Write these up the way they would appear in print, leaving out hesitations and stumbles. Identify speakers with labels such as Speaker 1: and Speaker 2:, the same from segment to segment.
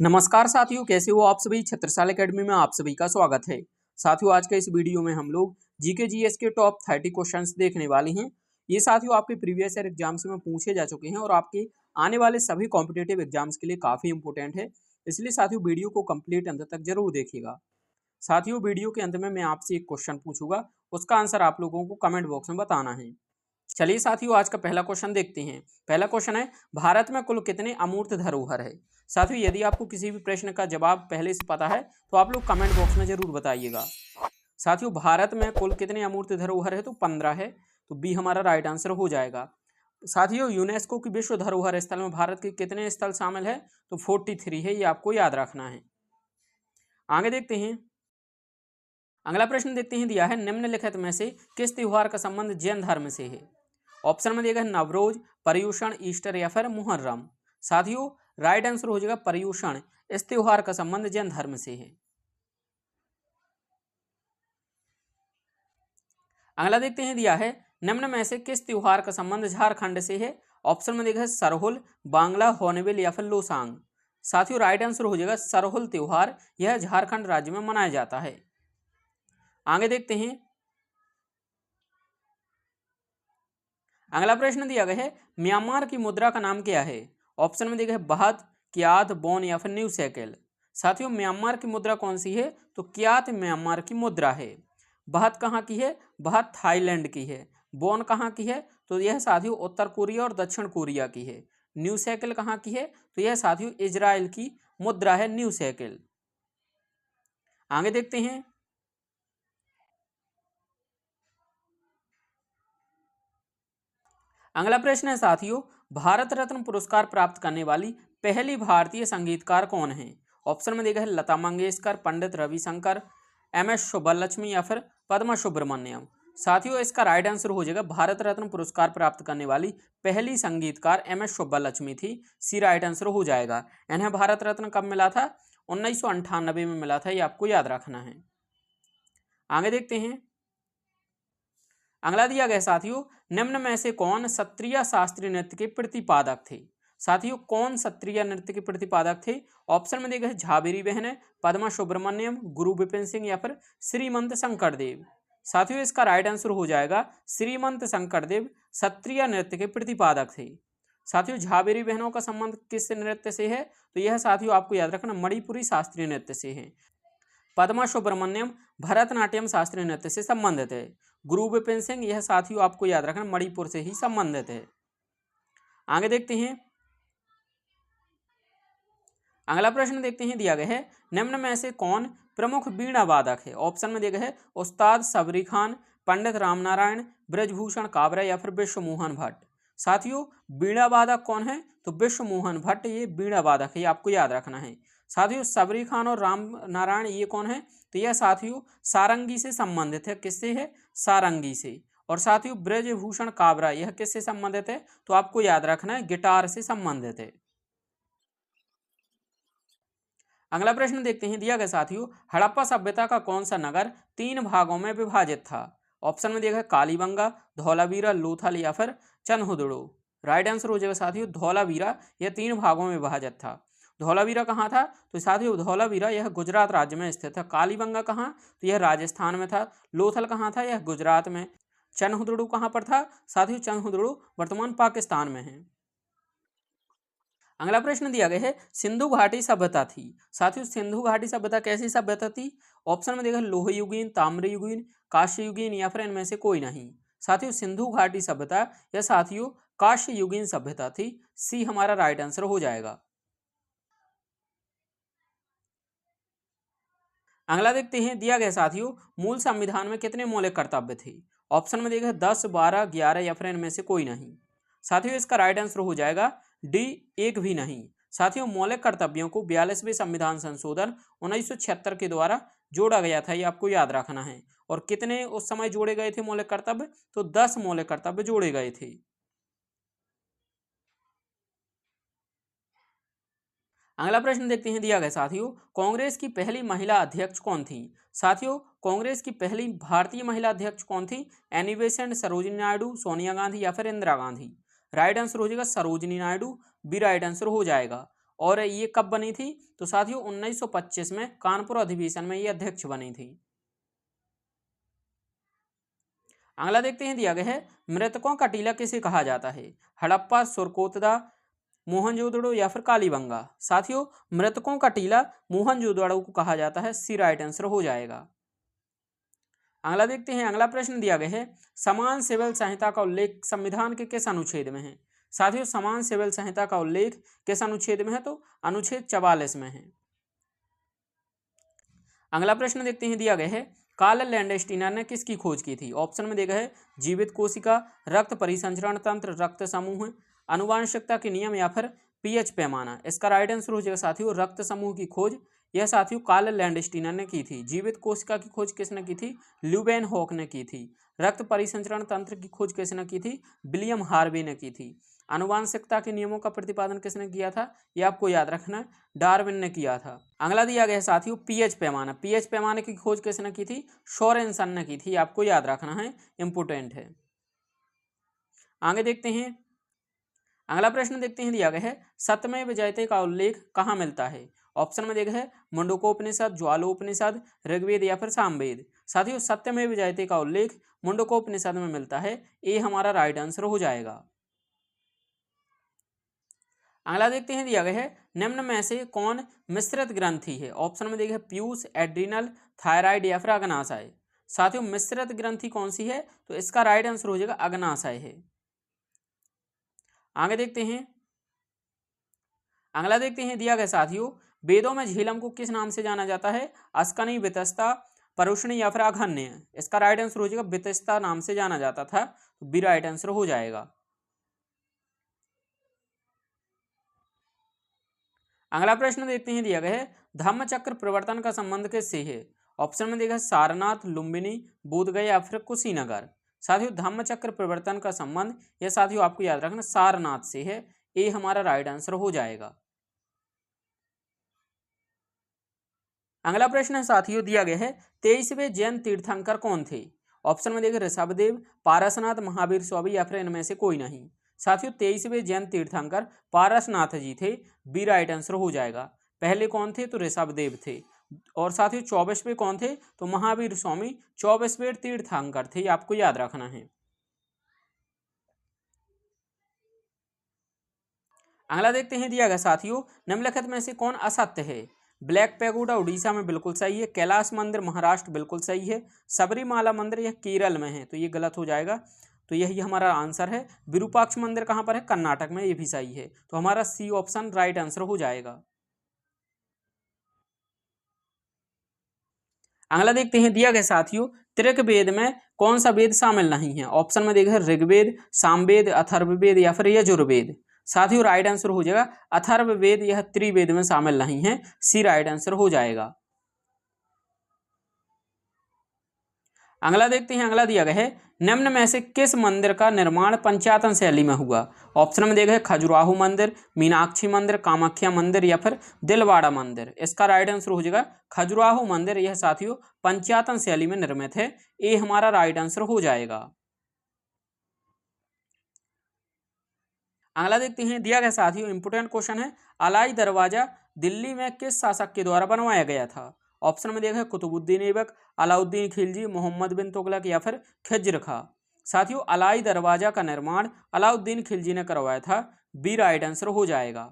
Speaker 1: नमस्कार साथियों, कैसे हो आप सभी। छत्रसाल एकेडमी में आप सभी का स्वागत है। साथियों, आज के इस वीडियो में हम लोग जीके जीएस के टॉप 30 क्वेश्चंस देखने वाले हैं। ये साथियों आपके प्रीवियस ईयर एग्जाम्स में पूछे जा चुके हैं और आपके आने वाले सभी कॉम्पिटेटिव एग्जाम्स के लिए काफी इंपॉर्टेंट है। इसलिए साथियों वीडियो को कंप्लीट अंत तक जरूर देखिएगा। साथियों, वीडियो के अंत में मैं आपसे एक क्वेश्चन पूछूंगा, उसका आंसर आप लोगों को कमेंट बॉक्स में बताना है। चलिए साथियों, आज का पहला क्वेश्चन देखते हैं। पहला क्वेश्चन है, भारत में कुल कितने अमूर्त धरोहर है। साथियों, यदि आपको किसी भी प्रश्न का जवाब पहले से पता है तो आप लोग कमेंट बॉक्स में जरूर बताइएगा। साथियों, भारत में कुल कितने अमूर्त धरोहर है तो 15 है, तो बी हमारा राइट आंसर हो जाएगा। साथियों, यूनेस्को की विश्व धरोहर स्थल में भारत के कितने स्थल शामिल है तो 43 है, ये आपको याद रखना है। आगे देखते हैं, अगला प्रश्न देखते हैं। दिया है, निम्नलिखित में से किस त्योहार का संबंध जैन धर्म से है। ऑप्शन में देगा नवरोज, पर्युषण, ईस्टर या फिर मुहर्रम। साथियों, राइट आंसर हो जाएगा पर्युषण। इस त्योहार का संबंध जैन धर्म से है। अगला देखते हैं। दिया है, निम्न में से किस त्योहार का संबंध झारखंड से है। ऑप्शन में देखा है सरहुल, बांग्ला, होर्नबिल या फिर लोसांग। साथियों, राइट आंसर हो जाएगा सरहुल त्योहार। यह झारखंड राज्य में मनाया जाता है। आगे देखते हैं, अगला प्रश्न दिया गया है, म्यांमार की मुद्रा का नाम क्या है। ऑप्शन में देखा है बहत, क्यात, बोन या फिर न्यू सैकल। साथियों, म्यांमार की मुद्रा कौन सी है तो क्यात म्यांमार की मुद्रा है। बहत कहाँ की है, बहत थाईलैंड की है। बोन कहाँ की है तो यह साथियों उत्तर कोरिया और दक्षिण कोरिया की है। न्यू सैकल कहाँ की है तो यह साथियों इजराइल की मुद्रा है, न्यू सैकल। आगे देखते हैं, अगला प्रश्न है साथियों, भारत रत्न पुरस्कार प्राप्त करने वाली पहली भारतीय संगीतकार कौन है। ऑप्शन में देखा है लता मंगेशकर, पंडित रविशंकर, एम.एस. सुब्बलक्ष्मी या फिर पद्मा सुब्रमण्यम। साथियों, इसका राइट आंसर हो जाएगा भारत रत्न पुरस्कार प्राप्त करने वाली पहली संगीतकार एम.एस. सुब्बलक्ष्मी थी। सी राइट आंसर हो जाएगा। इन्हें भारत रत्न कब मिला था 1998 में मिला था, ये आपको याद रखना है। आगे देखते हैं, अगला दिया गया साथियों, निम्न में से कौन सत्रिया शास्त्रीय नृत्य के प्रतिपादक थे। साथियों, कौन सत्रिया नृत्य के प्रतिपादक थे। ऑप्शन में देखा है झाबेरी बहन, पद्मा सुब्रमण्यम, गुरु विपिन सिंह या फिर श्रीमंत शंकरदेव। साथियों, इसका राइट आंसर हो जाएगा श्रीमंत शंकरदेव सत्रिया नृत्य के प्रतिपादक थे। साथियों, झाबेरी बहनों का संबंध किस नृत्य से है तो यह साथियों आपको याद रखना मणिपुरी शास्त्रीय नृत्य से है। पद्मा सुब्रमण्यम भरतनाट्यम शास्त्रीय नृत्य से संबंधित है। गुरु विपिन सिंह यह साथियों आपको याद रखना मणिपुर से ही संबंधित है। आगे देखते हैं, अगला प्रश्न देखते हैं। दिया गया है, निम्न में से कौन प्रमुख वीणा वादक है। ऑप्शन में दिया गया है उस्ताद सबरी खान, पंडित रामनारायण, ब्रजभूषण काबरा या फिर विश्व मोहन भट्ट। साथियों, वीणा वादक कौन है तो विश्व मोहन भट्ट ये वीणा वादक है, ये आपको याद रखना है। साथियों, सबरी खान और राम नारायण ये कौन है तो यह साथियों सारंगी से संबंधित है। किससे है, सारंगी से। और साथियों, ब्रजभूषण काबरा यह किससे संबंधित है तो आपको याद रखना है गिटार से संबंधित है। अगला प्रश्न देखते हैं। दिया गया साथियों, हड़प्पा सभ्यता का कौन सा नगर 3 भागों में विभाजित था। ऑप्शन में देखा है कालीबंगा, धौलावीरा, लोथल या फिर चनहुदड़ो। राइट आंसर हो जाएगा साथियों धौलावीरा। यह 3 भागों में विभाजित था। धौलावीरा कहाँ था तो साथियों धौलावीरा यह गुजरात राज्य में स्थित था। कालीबंगा कहाँ तो यह राजस्थान में था। लोथल कहाँ था, यह गुजरात में। चनहुदड़ो कहाँ पर था साथियों, चनहुदड़ो वर्तमान पाकिस्तान में है। अगला प्रश्न दिया गया है, सिंधु घाटी सभ्यता थी। साथियों, सिंधु घाटी सभ्यता कैसी सभ्यता थी। ऑप्शन में देखा लोह युगीन, ताम्र युगीन, काश्य युगीन या फिर इनमें से कोई नहीं। साथियों, सिंधु घाटी सभ्यता या साथियों काश्य युगीन सभ्यता थी। सी हमारा राइट आंसर हो जाएगा। अगला देखते हैं। दिया गया साथियों, मूल संविधान में कितने मौलिक कर्तव्य थे। ऑप्शन में देखा 10, 12, 11 या फिर इनमें से कोई नहीं। साथियों, इसका राइट आंसर हो जाएगा डी, एक भी नहीं। साथियों, मौलिक कर्तव्यों को 42वें संविधान संशोधन 1976 के द्वारा जोड़ा गया था, ये आपको याद रखना है। और कितने उस समय जोड़े गए थे मौलिक कर्तव्य तो 10 मौलिक कर्तव्य जोड़े गए थे। अगला प्रश्न देखते हैं। दिया गया साथियों, कांग्रेस की पहली महिला अध्यक्ष कौन थी। साथियों, कांग्रेस की पहली भारतीय महिला अध्यक्ष कौन थी। एनी बेसेंट, सरोजिनी नायडू, सोनिया गांधी या फिर इंदिरा गांधी। राइट आंसर हो जाएगा Sarojini Naidu. B right answer हो जाएगा। और ये कब बनी थी? तो साथियों 1925 में कानपुर अधिवेशन में ये अध्यक्ष बनी थी। अगला देखते हैं, दिया गया है मृतकों का टीला किसे कहा जाता है? हड़प्पा, सुरकोतदा, मोहनजोदड़ो या फिर कालीबंगा। साथियों मृतकों का टीला मोहनजोदड़ो को कहा जाता है, सी राइट आंसर हो जाएगा। अगला देखते हैं, अगला प्रश्न दिया गया है समान सिविल संहिता का उल्लेख संविधान के किस अनुच्छेद में है? साथियों समान सिविल संहिता का उल्लेख किस अनुच्छेद में है? तो अनुच्छेद 44 में है। अगला प्रश्न देखते हैं, दिया गया है कार्ल लैंडस्टीनर ने किसकी खोज की थी? ऑप्शन में देखा है जीवित कोशिका, रक्त परिसंचरण तंत्र, रक्त समूह, आनुवांशिकता के नियम या फिर पीएच पैमाना। इसका राइट आंसर हो जाएगा साथियों रक्त समूह की खोज। यह साथियों कार्ल लैंडस्टीनर ने की थी। जीवित कोशिका की खोज किसने की थी? ल्यूवेनहॉक ने की थी। रक्त परिसंचरण तंत्र की खोज किसने की थी? विलियम हार्वे ने की थी। आनुवांशिकता के नियमों का प्रतिपादन किसने किया था? यह आपको याद रखना, डार्विन ने किया था। अगला दिया गया है साथियों पीएच पैमाना। पीएच पैमाने की खोज किसने की थी? सोरेनसन ने की थी। आपको याद रखना है, इंपोर्टेंट है। आगे देखते हैं, अगला प्रश्न देखते हैं, दिया गया है सत्यमेव जयते का उल्लेख कहाँ मिलता है? ऑप्शन में देखा है मुंडकोपनिषद, ज्वालोपनिषद, ऋग्वेद या फिर सामवेद। साथियों सत्यमेव जयते का उल्लेख मुंडकोपनिषद में मिलता है। ये हमारा राइट आंसर हो जाएगा। अगला देखते हैं, दिया गया है निम्न में से कौन मिश्रित ग्रंथि है? ऑप्शन में देखिए पीयूष, एड्रिनल, थायराइड या फिर अग्नाशय। साथियों मिश्रित ग्रंथि कौन सी है? तो इसका राइट आंसर हो जाएगा अग्नाशय है। आगे देखते हैं, अगला देखते हैं, दिया गया साथियों वेदों में झेलम को किस नाम से जाना जाता है? अस्कनी, वितस्ता, परुषणी या फिर अघन्य। इसका राइट आंसर हो जाएगा वितस्ता नाम से जाना जाता था, तो बी राइट आंसर हो जाएगा। अगला प्रश्न देखते हैं, दिया गया है धम्मचक्र प्रवर्तन का संबंध किससे है? ऑप्शन में देखा सारनाथ, लुम्बिनी, बोधगया या फिर कुशीनगर। साथियों धम्मचक्र प्रवर्तन का संबंध यह साथियों आपको याद रखना सारनाथ से है। ये हमारा राइट आंसर हो जाएगा। अगला प्रश्न है साथियों, दिया गया है 23वें जैन तीर्थंकर कौन थे? ऑप्शन में देखिए ऋषभदेव, पारसनाथ, महावीर स्वामी या फिर इनमें से कोई नहीं। साथियों 23वें जैन तीर्थंकर पारसनाथ जी थे, बी राइट आंसर हो जाएगा। पहले कौन थे? तो ऋषभदेव थे। और साथियों 24वें कौन थे? तो महावीर स्वामी 24वें तीर्थंकर थे, आपको याद रखना है। अगला देखते हैं, दिया गया साथियों निम्नलिखित में से कौन असत्य है? ब्लैक पैगोडा उड़ीसा में बिल्कुल सही है। कैलाश मंदिर महाराष्ट्र बिल्कुल सही है। सबरीमाला मंदिर यह केरल में है, तो ये गलत हो जाएगा। तो यही हमारा आंसर है। विरूपाक्ष मंदिर कहाँ पर है? कर्नाटक में, ये भी सही है। तो हमारा सी ऑप्शन राइट आंसर हो जाएगा। अगला देखते हैं, दिया गया साथियों त्रिक वेद में कौन सा वेद शामिल नहीं है? ऑप्शन में देखा ऋग्वेद, सामवेद, अथर्ववेद या फिर यजुर्वेद। साथियों राइट आंसर हो जाएगा अथर्ववेद, यह त्रिवेद में शामिल नहीं है, सी राइट आंसर हो जाएगा। अगला देखते हैं, अगला दिया गया है निम्न में से किस मंदिर का निर्माण पंचायतन शैली में हुआ? ऑप्शन में देखा है खजुराहो मंदिर, मीनाक्षी मंदिर, कामाख्या मंदिर या फिर दिलवाड़ा मंदिर। इसका राइट आंसर हो जाएगा खजुराहो मंदिर। यह साथियों पंचायतन शैली में निर्मित है, ये हमारा राइट आंसर हो जाएगा। अगला देखते हैं, दिया गया साथियों इंपोर्टेंट क्वेश्चन है अलाई दरवाजा दिल्ली में किस शासक के द्वारा बनवाया गया था? ऑप्शन में देखा है कुतुबुद्दीन ऐबक, अलाउद्दीन खिलजी, मोहम्मद बिन तुगलक या फिर खिज्र खां। साथियों अलाई दरवाजा का निर्माण अलाउद्दीन खिलजी ने करवाया था, बी राइट आंसर हो जाएगा।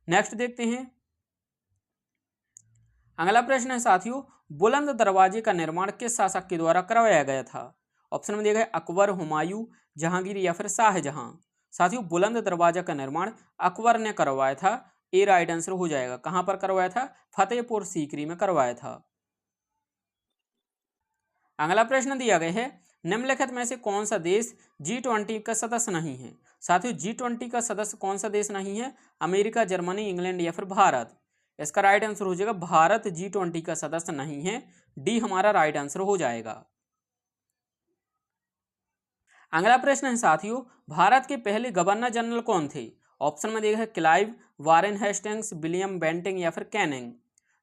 Speaker 1: नेक्स्ट देखते हैं, अगला प्रश्न है साथियों बुलंद दरवाजे का निर्माण किस शासक के द्वारा करवाया गया था? ऑप्शन में देखा है अकबर, हुमायूं, जहांगीर या फिर शाहजहां। साथियों बुलंद दरवाजा का निर्माण अकबर ने करवाया था, ए राइट आंसर हो जाएगा। कहां पर करवाया था? फतेहपुर सीकरी में करवाया था। अगला प्रश्न दिया गया है निम्नलिखित में से कौन सा देश G20 का सदस्य नहीं है? साथियों G20 का सदस्य कौन सा देश नहीं है? अमेरिका, जर्मनी, इंग्लैंड या फिर भारत। इसका राइट आंसर हो जाएगा भारत G20 का सदस्य नहीं है, डी हमारा राइट आंसर हो जाएगा। अगला प्रश्न है साथियों भारत के पहले गवर्नर जनरल कौन थे? ऑप्शन में देखा है Clive, Warren Hastings, William Bentinck या फिर कैनिंग।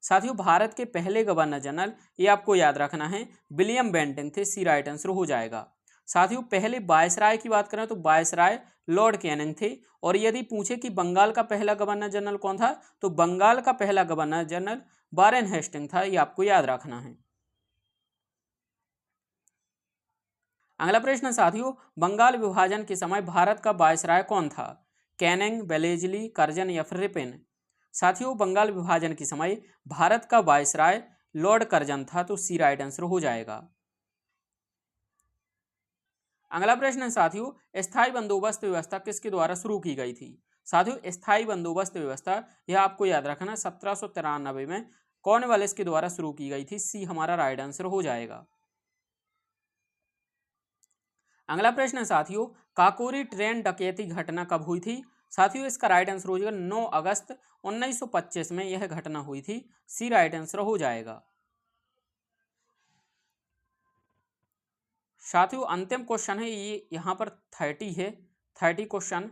Speaker 1: साथियों भारत के पहले गवर्नर जनरल ये आपको याद रखना है विलियम बेंटिंग थे, सी राइट आंसर हो जाएगा। साथियों पहले वायसराय की बात करें तो वायसराय लॉर्ड कैनिंग थे। और यदि पूछे कि बंगाल का पहला गवर्नर जनरल कौन था, तो बंगाल का पहला गवर्नर जनरल वारेन हेस्टिंग था, ये आपको याद रखना है। अगला प्रश्न साथियों, बंगाल विभाजन के समय भारत का वायसराय कौन था? कैनिंग, वेलेजली, कर्जन या फिर रिपेन? साथियों बंगाल विभाजन के समय भारत का वायसराय लॉर्ड कर्जन था, तो सी राइट आंसर हो जाएगा। अगला प्रश्न है साथियों, स्थायी बंदोबस्त व्यवस्था किसके द्वारा शुरू की गई थी? साथियों स्थायी बंदोबस्त व्यवस्था यह आपको याद रखना 1793 में कॉर्नवालिस के द्वारा शुरू की गई थी, सी हमारा राइट आंसर हो जाएगा। अगला प्रश्न है साथियों, काकोरी ट्रेन डकैती घटना कब हुई थी? साथियों इसका राइट आंसर हो जाएगा 9 अगस्त 1925 में यह घटना हुई थी, सी राइट आंसर हो जाएगा। साथियों अंतिम क्वेश्चन है ये, यहाँ पर 30 है। 30 क्वेश्चन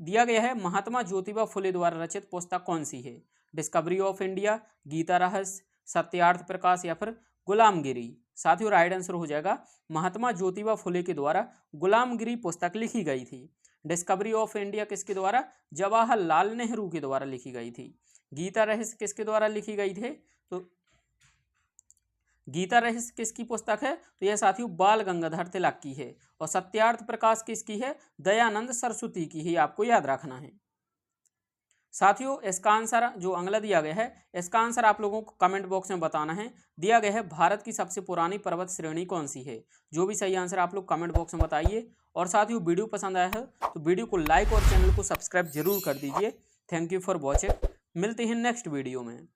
Speaker 1: दिया गया है, महात्मा ज्योतिबा फुले द्वारा रचित पुस्तक कौन सी है? डिस्कवरी ऑफ इंडिया, गीता रहस्य, सत्यार्थ प्रकाश या फिर गुलामगिरी? साथियों राइट आंसर हो जाएगा महात्मा ज्योतिबा फुले के द्वारा गुलामगिरी पुस्तक लिखी गई थी। डिस्कवरी ऑफ इंडिया किसके द्वारा? जवाहरलाल नेहरू के द्वारा लिखी गई थी। गीता रहस्य किसके द्वारा लिखी गई थी? तो गीता रहस्य किसकी पुस्तक है? तो यह साथियों बाल गंगाधर तिलक की है। और सत्यार्थ प्रकाश किसकी है? दयानंद सरस्वती की है, आपको याद रखना है। साथियों इसका आंसर जो अगला दिया गया है, इसका आंसर आप लोगों को कमेंट बॉक्स में बताना है। दिया गया है भारत की सबसे पुरानी पर्वत श्रेणी कौन सी है? जो भी सही आंसर आप लोग कमेंट बॉक्स में बताइए। और साथियों वीडियो पसंद आया है तो वीडियो को लाइक और चैनल को सब्सक्राइब जरूर कर दीजिए। Thank you for watching. मिलते हैं नेक्स्ट वीडियो में।